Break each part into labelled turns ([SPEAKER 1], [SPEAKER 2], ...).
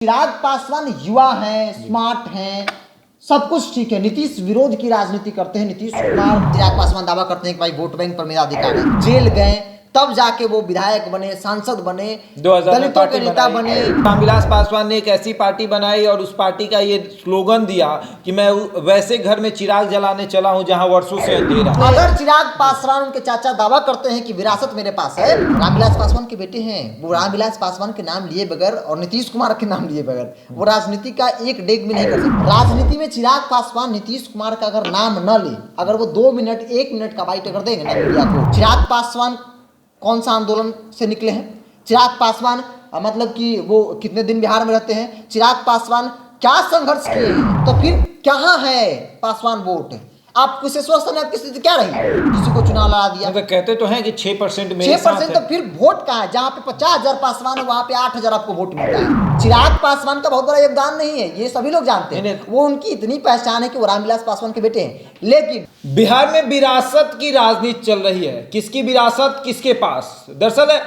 [SPEAKER 1] चिराग पासवान युवा हैं, स्मार्ट हैं, सब कुछ ठीक है। नीतीश विरोध की राजनीति करते हैं। नीतीश कुमार, चिराग पासवान दावा करते हैं कि भाई वोट बैंक पर मेरा अधिकार है। जेल गए, तब जाके वो विधायक बने, सांसद बने,
[SPEAKER 2] 2000 में
[SPEAKER 1] दलितों के
[SPEAKER 2] पार्टी
[SPEAKER 1] नेता
[SPEAKER 2] बनाई।
[SPEAKER 1] बने।
[SPEAKER 2] रामविलास पासवान ने एक ऐसी पार्टी बनाई और उस पार्टी का ये स्लोगन दिया कि मैं वैसे घर में चिराग जलाने चला हूं जहां वर्षों से अंधेरा है।
[SPEAKER 1] अगर चिराग पासवान, उनके चाचा दावा करते हैं कि विरासत मेरे पास है, रामविलास पासवान के बेटे हैं, वो रामविलास पासवान के नाम लिए बगैर और नीतीश कुमार के नाम लिए बगैर वो राजनीति का एक डेग भी नहीं कर सकते। राजनीति में चिराग पासवान नीतीश कुमार का अगर नाम न ले, अगर वो 2 मिनट 1 मिनट का बाइट अगर देंगे ना मीडिया को, चिराग पासवान कौन सा आंदोलन से निकले हैं, चिराग पासवान मतलब कि वो कितने दिन बिहार में रहते हैं, चिराग पासवान क्या संघर्ष किए हैं, तो फिर कहाँ है पासवान वोट? आप किसे स्वस्थ आपकी स्थिति क्या रही? किसी को चुनाव लड़ा दिया,
[SPEAKER 2] तो कहते तो हैं कि 6% मेरे
[SPEAKER 1] 6%, तो फिर वोट कहाँ है? जहाँ पे 50,000 पासवान है वहाँ पे 8,000 आपको वोट मिलता है। चिराग पासवान का बहुत बड़ा योगदान नहीं है, ये सभी लोग जानते हैं। वो उनकी इतनी पहचान है कि वो रामविलास पासवान के बेटे हैं। लेकिन
[SPEAKER 2] बिहार में विरासत की राजनीति चल रही है। किसकी विरासत, किसके पास? दरअसल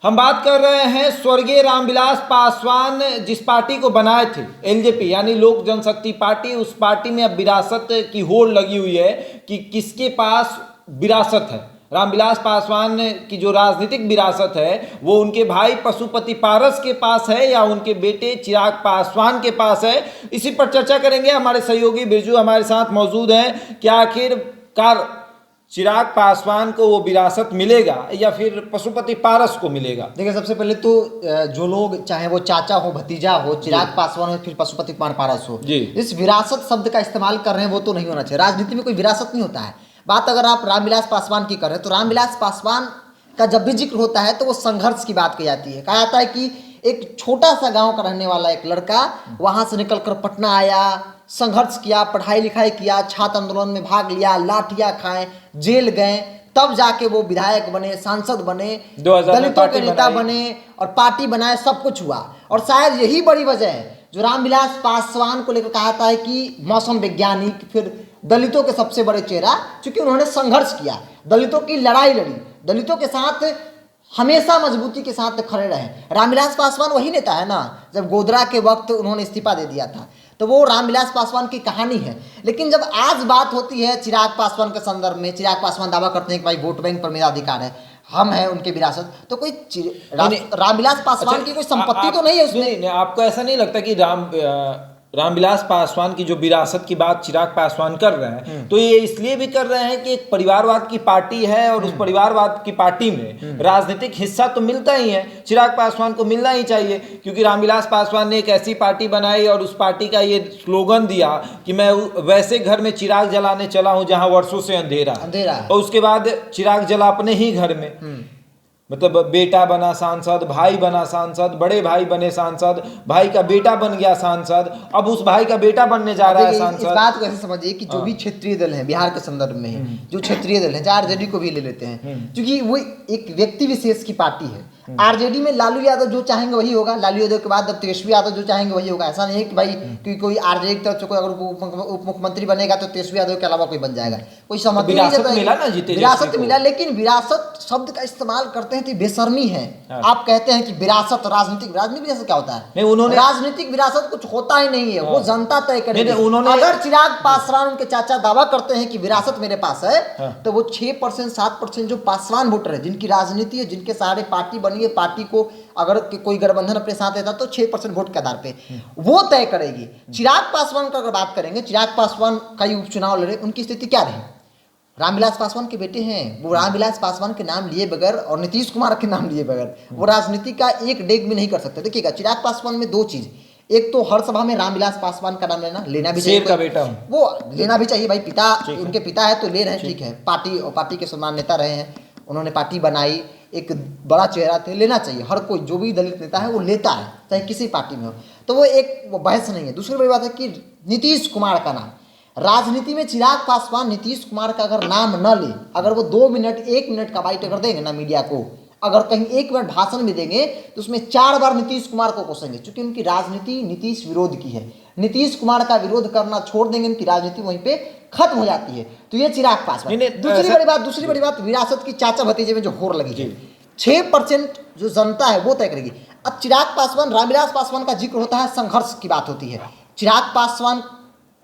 [SPEAKER 2] हम बात कर रहे हैं स्वर्गीय रामविलास पासवान जिस पार्टी को बनाए थे, एलजेपी यानी लोक जनशक्ति पार्टी, उस पार्टी में अब विरासत की होड़ लगी हुई है कि किसके पास विरासत है। रामविलास पासवान की जो राजनीतिक विरासत है वो उनके भाई पशुपति पारस के पास है या उनके बेटे चिराग पासवान के पास है। इसी पर चर्चा करेंगे। हमारे सहयोगी बिरजू हमारे साथ मौजूद हैं। क्या आखिरकार चिराग पासवान को वो विरासत मिलेगा या फिर पशुपति पारस को मिलेगा?
[SPEAKER 1] देखिए, सबसे पहले तो जो लोग, चाहे वो चाचा हो, भतीजा हो, चिराग पासवान हो, फिर पशुपति कुमार पारस हो, इस विरासत शब्द का इस्तेमाल कर रहे हैं, वो तो नहीं होना चाहिए। राजनीति में कोई विरासत नहीं होता है। बात अगर आप रामविलास पासवान की कर रहे हैं तो रामविलास पासवान का जब भी जिक्र होता है तो वो संघर्ष की बात की जाती है। कहा जाता है कि एक छोटा सा गांव का रहने वाला एक लड़का वहां से निकलकर पटना आया, संघर्ष किया, पढ़ाई लिखाई किया, छात्र आंदोलन में भाग लिया, लाठियां खाए, जेल गए, तब जाके वो विधायक बने, सांसद बने, दलितों के नेता बने और पार्टी बनाए, सब कुछ हुआ। और शायद यही बड़ी वजह है जो रामविलास पासवान को लेकर कहा था कि मौसम वैज्ञानिक, फिर दलितों के सबसे बड़े चेहरा, क्योंकि उन्होंने संघर्ष किया, दलितों की लड़ाई लड़ी, दलितों के साथ हमेशा मजबूती के साथ खड़े रहे। रामविलास पासवान वही नेता है ना, जब गोधरा के वक्त उन्होंने इस्तीफा दे दिया था, तो वो रामविलास पासवान की कहानी है। लेकिन जब आज बात होती है चिराग पासवान के संदर्भ में, चिराग पासवान दावा करते हैं कि भाई वोट बैंक पर मेरा अधिकार है, हम हैं उनके विरासत, तो कोई रामविलास पासवान की कोई संपत्ति तो नहीं है उसमें।
[SPEAKER 2] आपको ऐसा नहीं लगता कि रामविलास पासवान की जो विरासत की बात चिराग पासवान कर रहे हैं, तो ये इसलिए भी कर रहे हैं कि एक परिवारवाद की पार्टी है और उस परिवारवाद की पार्टी में राजनीतिक हिस्सा तो मिलता ही है, चिराग पासवान को मिलना ही चाहिए। क्योंकि रामविलास पासवान ने एक ऐसी पार्टी बनाई और उस पार्टी का ये स्लोगन दिया कि मैं वैसे घर में चिराग जलाने चला हूं जहां वर्षों से अंधेरा है। और उसके बाद चिराग जला अपने ही घर में, मतलब बेटा बना सांसद, भाई बना सांसद, बड़े भाई बने सांसद, भाई का बेटा बन गया सांसद, अब उस भाई का बेटा बनने जा रहा है सांसद।
[SPEAKER 1] इस बात को ऐसे समझिए कि जो भी क्षेत्रीय दल है बिहार के संदर्भ में है, जो क्षेत्रीय दल है, चाहे आरजेडी को भी ले लेते हैं, क्योंकि वो एक व्यक्ति विशेष की पार्टी है। आरजेडी में लालू यादव जो चाहेंगे वही होगा, लालू यादव के बाद अब तेजस्वी यादव जो चाहेंगे वही होगा। ऐसा नहीं है कि भाई कि कोई आरजेडी की तरफ से कोई अगर उप मुख्यमंत्री बनेगा तो तेजस्वी यादव के अलावा कोई बन जाएगा, कोई सहमति नहीं मिला ना, विरासत मिला। लेकिन विरासत शब्द का इस्तेमाल करते हैं तो बेशर्मी है। आप कहते हैं कि विरासत, राजनीतिक विरासत क्या होता है? उन्होंने राजनीतिक विरासत कुछ होता ही नहीं है, वो जनता तय करेगी। अगर चिराग पासवान, उनके चाचा दावा करते हैं कि विरासत मेरे पास है, तो वो 6% 7% जो पासवान वोटर है, जिनकी राजनीति है, जिनके सहारे पार्टी बनी है, पार्टी को अगर कोई गठबंधन अपने साथ देता तो 6% वोट के आधार पे वो तय करेगी। चिराग पासवान का अगर बात करेंगे, चिराग पासवान कई उपचुनाव लड़े, उनकी स्थिति क्या रही? रामविलास पासवान के बेटे हैं, वो रामविलास पासवान के नाम लिए बगैर और नीतीश कुमार के नाम लिए बगैर वो राजनीति का एक डेग भी नहीं कर सकते। देखिएगा, चिराग पासवान में 2 चीज, एक तो हर सभा में रामविलास पासवान का नाम लेना भी चाहिए,
[SPEAKER 2] का बेटा
[SPEAKER 1] वो लेना भी चाहिए। भाई पिता, उनके पिता है तो ले रहे हैं, ठीक है, पार्टी और पार्टी के सम्मान नेता रहे हैं, उन्होंने पार्टी बनाई, एक बड़ा चेहरा थे, लेना चाहिए। हर कोई जो भी दलित नेता है वो लेता है, चाहे किसी पार्टी में हो, तो वो बहस नहीं है। दूसरी बड़ी बात है कि नीतीश कुमार का नाम, राजनीति में चिराग पासवान नीतीश कुमार का अगर नाम न ले, अगर वो 2 मिनट 1 मिनट का बाइट अगर देंगे ना मीडिया को, अगर कहीं 1 मिनट भाषण भी देंगे तो उसमें 4 बार नीतीश कुमार को कोसेंगे, क्योंकि उनकी राजनीति नीतीश विरोध की है। नीतीश कुमार का विरोध करना छोड़ देंगे, उनकी राजनीति वहीं पे खत्म हो जाती है। तो ये चिराग पासवान। दूसरी बड़ी बात विरासत की चाचा भतीजे में जो होड़ लगी है, 6% जो जनता है वो तय करेगी। अब चिराग पासवान, रामविलास पासवान का जिक्र होता है, संघर्ष की बात होती है। चिराग पासवान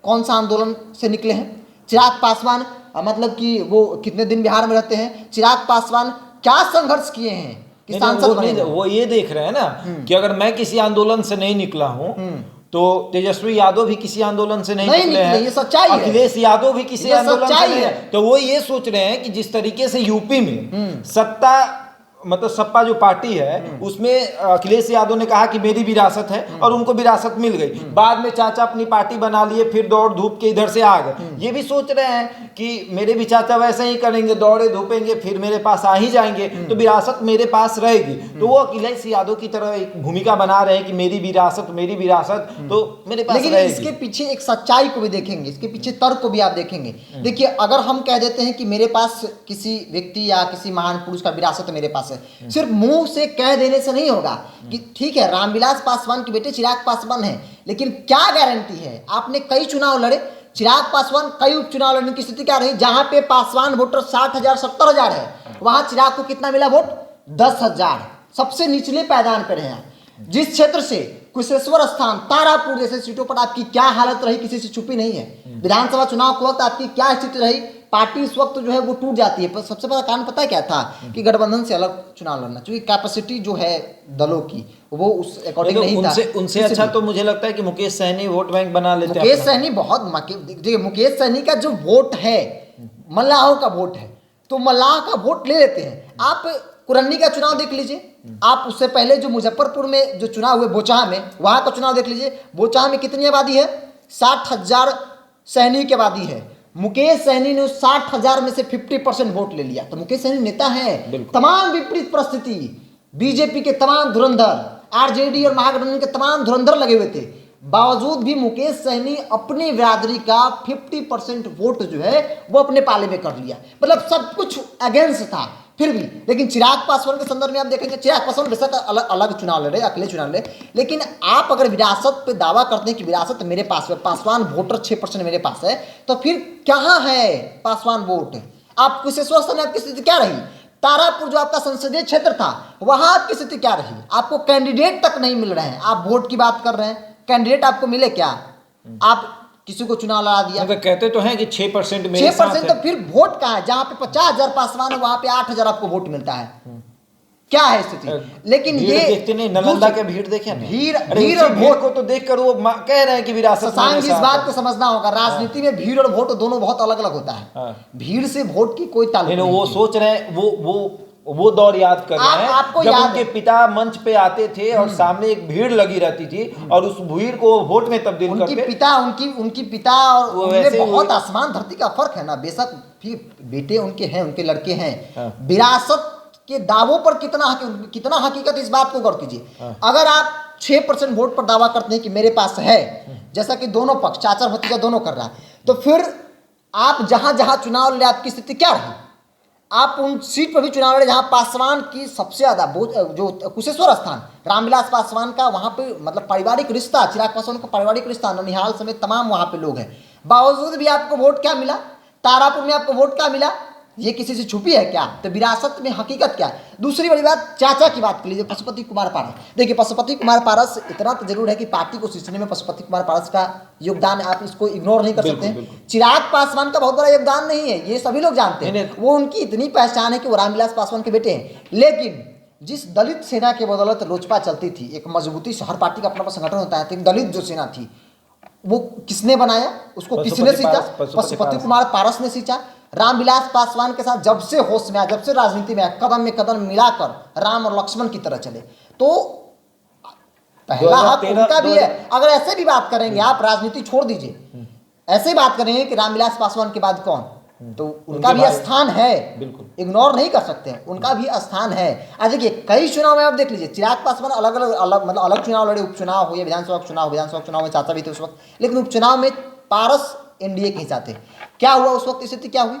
[SPEAKER 1] कौन सा आंदोलन से निकले हैं? चिराग पासवान मतलब कि वो कितने दिन बिहार में रहते हैं? चिराग पासवान क्या संघर्ष किए हैं कि सांसद बने?
[SPEAKER 2] वो ये देख रहे हैं ना कि अगर मैं किसी आंदोलन से नहीं निकला हूं तो तेजस्वी यादव भी किसी आंदोलन से नहीं निकले हैं,
[SPEAKER 1] ये सच्चाई है।
[SPEAKER 2] अखिलेश यादव भी किसी आंदोलन से नहीं
[SPEAKER 1] है।
[SPEAKER 2] है। तो वो ये सोच रहे हैं कि जिस तरीके से यूपी में सत्ता मतलब सपा जो पार्टी है उसमें अखिलेश यादव ने कहा कि मेरी विरासत है और उनको विरासत मिल गई, बाद में चाचा अपनी पार्टी बना लिए, फिर दौड़ धूप के इधर से आ गए। ये भी सोच रहे हैं कि मेरे भी चाचा वैसे ही करेंगे, दौड़े धूपेंगे, फिर मेरे पास आ ही जाएंगे, तो विरासत मेरे पास रहेगी। तो वो अखिलेश यादव की तरह एक भूमिका बना रहे हैं कि मेरी विरासत तो मेरे पास
[SPEAKER 1] लेकिन
[SPEAKER 2] रहेगी।
[SPEAKER 1] इसके पीछे एक सच्चाई को भी देखेंगे, इसके पीछे तर्क को भी आप देखेंगे। देखिए, अगर हम कह देते हैं कि मेरे पास किसी व्यक्ति या किसी महान पुरुष का विरासत मेरे पास है, सिर्फ मुंह से कह देने से नहीं होगा कि ठीक है रामविलास पासवान के बेटे चिराग पासवान हैं, लेकिन क्या गारंटी है? आपने कई चुनाव लड़े, चिराग पासवान कई उपचुनाव लड़ने की स्थिति क्या रही? जहां पे पासवान वोटर 60,000 70,000 है, वहां चिराग को कितना मिला वोट? 10,000। सबसे निचले पायदान पर है। जिस क्षेत्र से कुशेश्वर स्थान, तारापुर जैसे सीटों पर आपकी क्या हालत रही, किसी से छुपी नहीं है। विधानसभा चुनाव के वक्त आपकी क्या स्थिति रही? पार्टी इस वक्त जो है वो टूट जाती है। पर सबसे बड़ा कारण पता है क्या था? कि गठबंधन से अलग चुनाव लड़ना, क्योंकि कैपेसिटी जो है दलों की वो उस अकॉर्डिंग नहीं था।
[SPEAKER 2] उनसे अच्छा तो मुझे लगता है कि मुकेश सहनी वोट बैंक बना लेते हैं।
[SPEAKER 1] मुकेश सहनी बहुत, देखिए मुकेश सहनी का जो वोट है मल्लाहों का वोट है, तो मल्लाह का वोट ले लेते हैं। आप कुरन्नी का चुनाव देख लीजिए, आप उससे पहले जो मुजफ्फरपुर में जो चुनाव हुए बोचाहा में, वहां का चुनाव देख लीजिए। बोचाहा में कितनी आबादी है? 60,000 सहनी की आबादी है। मुकेश सहनी ने 60,000 में से 50% वोट ले लिया। तो मुकेश सहनी नेता है। तमाम विपरीत परिस्थिति, बीजेपी के तमाम धुरंधर, आरजेडी और महागठबंधन के तमाम धुरंधर लगे हुए थे, बावजूद भी मुकेश सहनी अपनी बिरादरी का 50% वोट जो है वो अपने पाले में कर लिया। मतलब सब कुछ अगेंस्ट था फिर भी। लेकिन चिराग पासवान के संदर्भ में आप देखेंगे, चिराग पासवान बेशक अलग चुनाव लड़े, अकेले चुनाव लड़े, लेकिन आप अगर विरासत पे दावा करते हैं कि विरासत मेरे पास है, पासवान वोटर 6% मेरे पास है, तो फिर कहाँ है पासवान वोट? आप कुशेश्वर स्थान में आपकी स्थिति क्या रही? तारापुर जो आपका संसदीय क्षेत्र था, वहां आपकी स्थिति क्या रही? आपको कैंडिडेट तक नहीं मिल रहे हैं। आप वोट की बात कर रहे हैं, कैंडिडेट आपको मिले क्या? आप किसी को चुनाव लड़ा दिया।
[SPEAKER 2] तो कहते तो हैं कि 6%
[SPEAKER 1] 6%, तो फिर वोट कहाँ है? जहां पे 50,000 पासवान है वहां पे 8,000 आपको वोट मिलता है। क्या है स्थिति? लेकिन ये
[SPEAKER 2] देखते नहीं, नालंदा के भीड़ देखे,
[SPEAKER 1] भीड़ और वोट
[SPEAKER 2] को तो देखकर वो कह रहे हैं कि विरासत।
[SPEAKER 1] शशांक, इस बात को समझना होगा, राजनीति में भीड़ और वोट दोनों बहुत अलग अलग होता है। भीड़ से वोट की कोई ताल्लुक नहीं।
[SPEAKER 2] वो सोच रहे हैं, वो दौर याद कर रहे हैं
[SPEAKER 1] आपको
[SPEAKER 2] जब
[SPEAKER 1] याद
[SPEAKER 2] उनके पिता मंच पे आते थे और सामने एक भीड़ लगी रहती थी और उस भीड़ को वोट में तब्दील करते।
[SPEAKER 1] उनकी पिता और उनमें बहुत आसमान धरती का फर्क है ना। बेशक फिर बेटे उनके हैं, उनके लड़के हैं। विरासत के दावों पर कितना हकीकत, इस बात को गौर कीजिए। अगर आप 6% वोट पर दावा करते हैं कि मेरे पास है, जैसा कि दोनों पक्ष, चाचा भतीजा दोनों कर रहा है, तो फिर आप जहां जहां चुनाव लड़े आपकी स्थिति क्या रही? आप उन सीट पर भी चुनाव लड़े जहां पासवान की सबसे ज्यादा, जो कुशेश्वर स्थान रामविलास पासवान का, वहां पे मतलब पारिवारिक रिश्ता, चिराग पासवान का पारिवारिक रिश्ता, ननिहाल समेत तमाम वहां पे लोग हैं। बावजूद भी आपको वोट क्या मिला? तारापुर में आपको वोट क्या मिला? ये किसी से छुपी है क्या? तो विरासत में हकीकत क्या है? दूसरी बड़ी बात, चाचा की बात कर लीजिए, पशुपति कुमार पारस। देखिए पशुपति कुमार पारस, इतना तो जरूर है कि पार्टी को सींचने में पशुपति कुमार पारस का योगदान, आप इसको इग्नोर नहीं कर सकते। चिराग पासवान का बहुत बड़ा योगदान नहीं है, ये सभी लोग जानते हैं। वो उनकी इतनी पहचान है कि वो रामविलास पासवान के बेटे हैं। लेकिन जिस दलित सेना के बदौलत लोजपा चलती थी, एक मजबूती से हर पार्टी का अपना संगठन होता है, तो एक दलित जो सेना थी वो किसने बनाया? उसको किसने सींचा? पशुपति कुमार पारस ने सींचा। रामविलास पासवान के साथ जब से होश में आया, जब से राजनीति में आया, कदम में कदम मिलाकर राम और लक्ष्मण की तरह चले। तो पहला हक उनका भी है। अगर ऐसे भी बात करेंगे, आप राजनीति छोड़ दीजिए, ऐसे बात करेंगे कि रामविलास पासवान के बाद कौन, तो उनका भी स्थान है, बिल्कुल इग्नोर नहीं कर सकते हैं, उनका भी स्थान है। आज देखिए कई चुनाव में आप देख लीजिए, चिराग पासवान अलग चुनाव लड़े, उपचुनाव हो या विधानसभा चुनाव में चाचा भी थे उस वक्त, लेकिन उपचुनाव में पारस एनडीए के हिस्सा थे। क्या हुआ उस वक्त? स्थिति क्या हुई?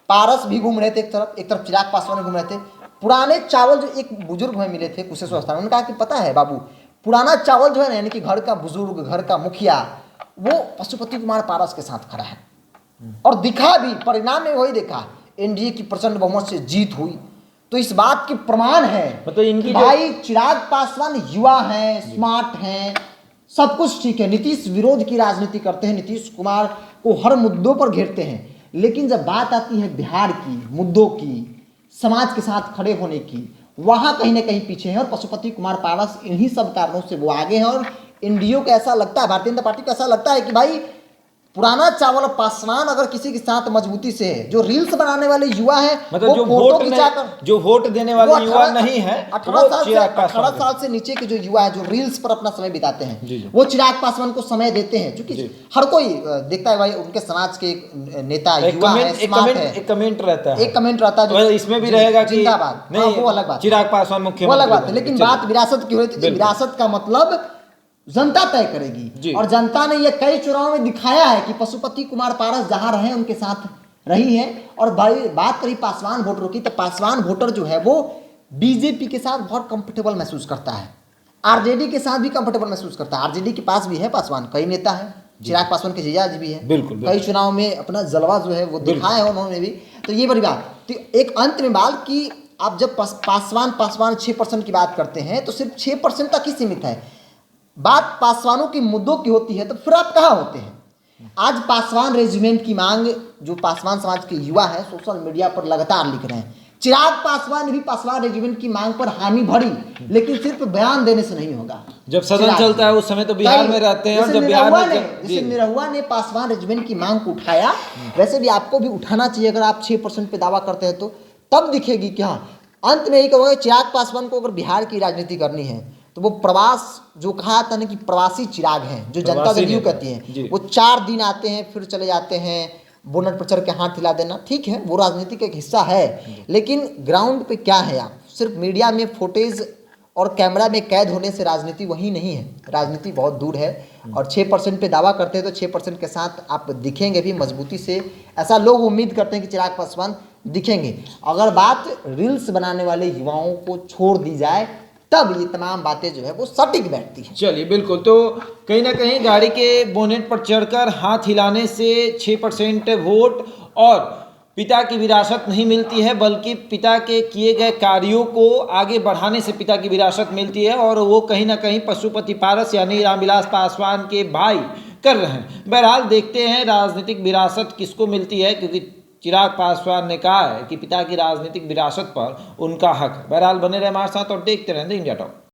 [SPEAKER 1] पारस भी घूम रहे थे एक तरफ चिराग पासवान घूम रहे थे। पुराने चावल, जो एक बुजुर्ग में मिले थे कुशेश्वर स्थान, उन्होंने कहा कि पता है बाबू, पुराना चावल जो है ना, यानी कि घर का बुजुर्ग, घर का मुखिया, वो पशुपति कुमार पारस के साथ खड़ा है। और दिखा भी, परिणाम में वही देखा, एनडीए की प्रचंड बहुमत से जीत हुई। तो इस बात के प्रमाण है
[SPEAKER 2] मतलब इनकी
[SPEAKER 1] भाई चिराग पासवान युवा हैं, स्मार्ट हैं, सब कुछ ठीक है, नीतीश विरोध की राजनीति करते हैं, नीतीश कुमार को हर मुद्दों पर घेरते हैं, लेकिन जब बात आती है बिहार की मुद्दों की, समाज के साथ खड़े होने की, वहां कहीं ना कहीं पीछे हैं। और पशुपति कुमार पारस इन्हीं सब कारणों से वो आगे हैं। और एनडीए को ऐसा लगता है, भारतीय जनता पार्टी को ऐसा लगता है कि भाई पुराना चावल पासवान अगर किसी के साथ मजबूती से है, जो रील्स बनाने वाले युवा हैं,
[SPEAKER 2] मतलब जो वोट देने वाले युवा नहीं है,
[SPEAKER 1] 18 साल से नीचे के जो युवा है, जो रील्स पर अपना समय बिताते हैं, वो चिराग पासवान को समय देते हैं। क्योंकि हर कोई देखता है भाई उनके समाज के एक नेता युवा है, स्मार्ट है।
[SPEAKER 2] एक कमेंट रहता है
[SPEAKER 1] जो
[SPEAKER 2] इसमें भी रहेगा कि
[SPEAKER 1] जिंदाबाद, वो अलग बात,
[SPEAKER 2] चिराग पासवान
[SPEAKER 1] मुख्यमंत्री, वो अलग बात है। लेकिन बात विरासत की हो रही थी, विरासत का मतलब जनता तय करेगी। और जनता ने यह कई चुनाव में दिखाया है कि पशुपति कुमार पारस जहां रहे उनके साथ रही है। और भाई बात करी पासवान वोटरों की, तो पासवान वोटर जो है वो बीजेपी के साथ बहुत कंफर्टेबल महसूस करता है, आरजेडी के साथ भी कंफर्टेबल महसूस करता है। आरजेडी के पास भी है पासवान, कई नेता है, चिराग पासवान के जीजा जी भी है,
[SPEAKER 2] बिल्कुल
[SPEAKER 1] कई चुनाव में अपना जलवा जो है वो दिखाया है उन्होंने भी। तो ये बड़ी बात। तो एक अंत में बात कि आप जब पासवान 6% की बात करते हैं तो सिर्फ 6% तक ही सीमित है। बात पासवानों की मुद्दों की होती है तो फिर आप कहाँ होते हैं? आज पासवान रेजिमेंट की मांग जो पासवान समाज के युवा है सोशल मीडिया पर लगातार लिख रहे हैं। चिराग पासवान ने भी पासवान रेजिमेंट की मांग पर हामी भरी, लेकिन सिर्फ बयान देने से नहीं होगा।
[SPEAKER 2] जब सदन चलता है उस समय तो बिहार में रहते हैं, और जब बिहार में
[SPEAKER 1] जैसे निरहुआ ने पासवान रेजिमेंट की मांग को उठाया, वैसे भी आपको भी उठाना चाहिए। अगर आप 6% पे दावा करते हैं तो तब दिखेगी कि हाँ। अंत में यही कहूँगा, चिराग पासवान को अगर बिहार की राजनीति करनी है तो वो प्रवास, जो कहा था ना कि प्रवासी चिराग हैं, जो जनता दल यू कहती है, वो 4 दिन आते हैं फिर चले जाते हैं, बोनट पर चढ़ के हाथ हिला देना, ठीक है, वो राजनीति का एक हिस्सा है। लेकिन ग्राउंड पे क्या है? आप सिर्फ मीडिया में फुटेज और कैमरा में कैद होने से राजनीति वही नहीं है, राजनीति बहुत दूर है। और 6% पे दावा करते हैं तो 6% के साथ आप दिखेंगे भी मजबूती से, ऐसा लोग उम्मीद करते हैं कि चिराग पासवान दिखेंगे। अगर बात रील्स बनाने वाले युवाओं को छोड़ दी जाए तब ये तमाम बातें जो है वो सटीक बैठती है।
[SPEAKER 2] चलिए बिल्कुल, तो कहीं ना कहीं गाड़ी के बोनेट पर चढ़कर हाथ हिलाने से 6% वोट और पिता की विरासत नहीं मिलती है, बल्कि पिता के किए गए कार्यों को आगे बढ़ाने से पिता की विरासत मिलती है। और वो कहीं ना कहीं पशुपति पारस यानी रामविलास पासवान के भाई कर रहे हैं। बहरहाल देखते हैं राजनीतिक विरासत किसको मिलती है, क्योंकि चिराग पासवान ने कहा है कि पिता की राजनीतिक विरासत पर उनका हक है। बहरहाल बने रहे हमारे साथ और देखते रहें इंडिया टॉक।